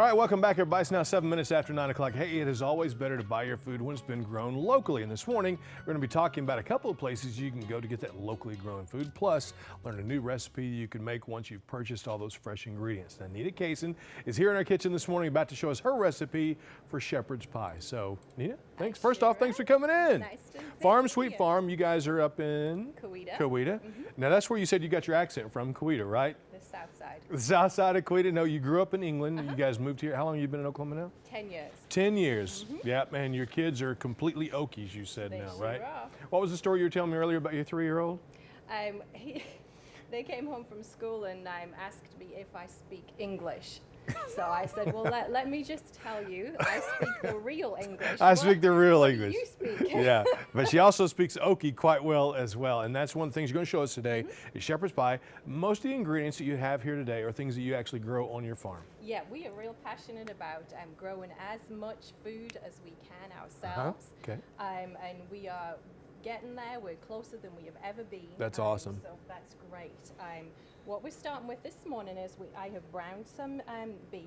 All right, welcome back, everybody. It's now 7 minutes after 9 o'clock. Hey, it is always better to buy your food when it's been grown locally. And this morning, we're going to be talking about a couple of places you can go to get that locally grown food, plus learn a new recipe you can make once you've purchased all those fresh ingredients. Now, Nina Kaysen is here in our kitchen this morning about to show us her recipe for shepherd's pie. So, Nina, thanks. First off, thanks for coming in. Nice to Farm Sweet Farm, you guys are up in Coweta. Now, that's where you said you got your accent from, Coweta, right? The south side. The south side of Coweta. No, you grew up in England. You guys moved here. How long have you been in Oklahoma now? 10 years. 10 years. Yeah, and your kids are completely Okies, you said They now, sure right? are. What was the story you were telling me earlier about your 3-year-old? They came home from school and asked me if I speak English. So I said, well, let me just tell you, I speak the real English. I speak the real English. You speak. Yeah, but she also speaks Okie quite well as well. And that's one of the things you're going to show us today is shepherd's pie. Most of the ingredients that you have here today are things that you actually grow on your farm. Yeah, we are real passionate about growing as much food as we can ourselves. Okay. And we are getting there. We're closer than we have ever been. That's awesome. So that's great. What we're starting with this morning is I have browned some beef,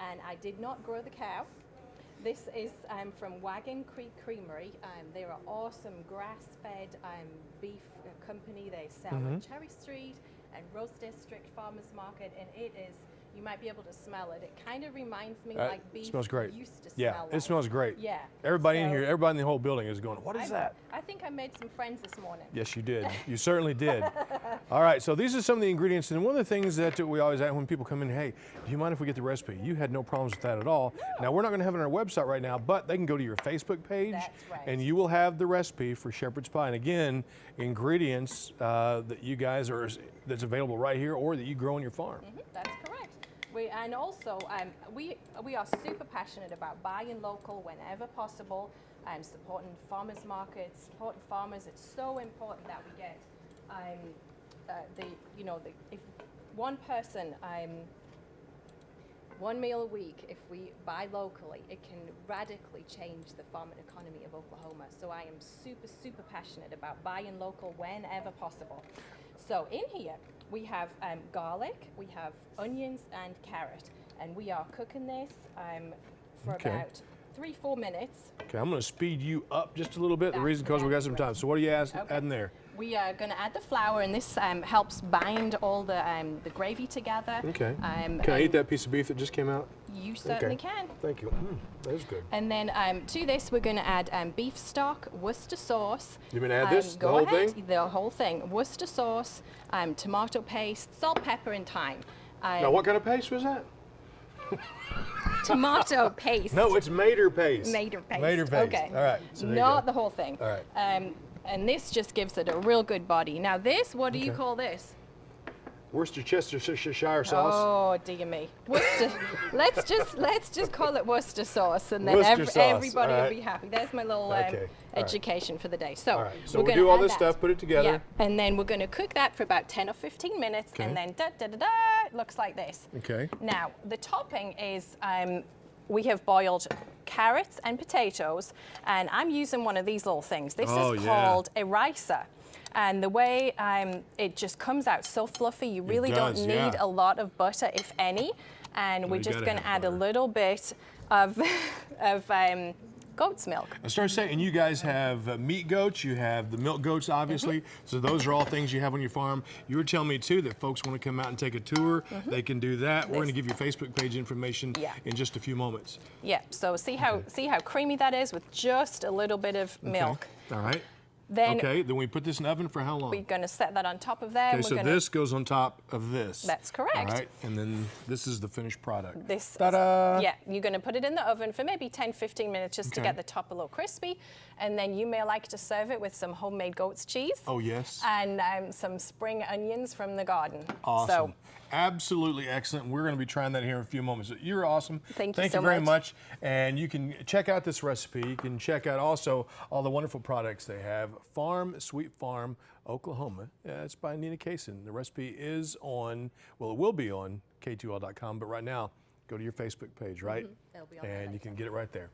and I did not grow the cow. This is from Wagon Creek Creamery. They're an awesome grass-fed beef company. They sell at Cherry Street and Rose District Farmers Market, and it is, you might be able to smell it. It kind of reminds me like beef smells great. used to smell Yeah, like. it smells great. Yeah. Everybody in So- here, everybody in the whole building is going, what is that? I think I made some friends this morning. Yes, you did. You certainly did. All right, so these are some of the ingredients. And one of the things that we always ask when people come in, hey, do you mind if we get the recipe? You had no problems with that at all. Now, we're not going to have it on our website right now, but they can go to your Facebook page. That's right. And you will have the recipe for shepherd's pie. And again, ingredients that you guys are, that's available right here or that you grow on your farm. That's correct. And also, we are super passionate about buying local whenever possible, and supporting farmers markets, supporting farmers. It's so important that we get if one person, one meal a week, if we buy locally, it can radically change the farming economy of Oklahoma. So I am super, super passionate about buying local whenever possible. So in here, we have garlic, we have onions and carrot, and we are cooking this for about 3-4 minutes. Okay, I'm going to speed you up just a little bit. The reason because we got some time. So what are you adding there? We are going to add the flour, and this helps bind all the gravy together. Okay. Can I eat that piece of beef that just came out? You certainly can. Thank you. That is good. And then to this, we're going to add beef stock, Worcester sauce. You mean add this, the go whole ahead, thing? The whole thing. Worcester sauce, tomato paste, salt, pepper, and thyme. Now, what kind of paste was that? Tomato paste. No, it's Mater paste. Mater paste. Mater paste. Okay. All right. So there you Not go. the whole thing. All right. And this just gives it a real good body. Now this, what do you call this? Worcestershire sauce. Oh dear me, Worcester. let's just call it Worcester sauce, and then Worcester sauce. everybody All will right. be happy. There's my little Okay. All right. education for the day. So, All right. So we're we'll gonna do all add this that. stuff, put it together. Yeah, and then we're going to cook that for about 10 or 15 minutes, Okay. and then it looks like this. Okay. Now the topping is we have boiled carrots and potatoes, and I'm using one of these little things. This Oh, is yeah. called a ricer. And the way it just comes out so fluffy, you really does, don't need yeah. a lot of butter, if any. And we're you just gotta going to have add a butter. little bit of, goat's milk. I started saying, and you guys have meat goats, you have the milk goats, obviously. So those are all things you have on your farm. You were telling me too that folks want to come out and take a tour. They can do that. We're going to give your Facebook page information in just a few moments. Yeah, so see how creamy that is with just a little bit of milk. All right. Then Then we put this in the oven for how long? we're going to set that on top of there. Okay, and so we're gonna, this goes on top of this. That's correct. All right, and then this is the finished product. This, Ta-da! yeah, you're going to put it in the oven for maybe 10-15 minutes just to Okay. get the top a little crispy, and then you may like to serve it with some homemade goat's cheese. Oh, yes. And some spring onions from the garden. Awesome. So, Absolutely excellent. We're going to be trying that here in a few moments. You're awesome. Thank you Thank so you very much. much. And you can check out this recipe. You can check out also all the wonderful products they have. Farm Sweet Farm, Oklahoma. It's by Nina Kaysen. The recipe is on, well, it will be on K2L.com, but right now, go to your Facebook page, right? It'll be on there And you later. can get it right there.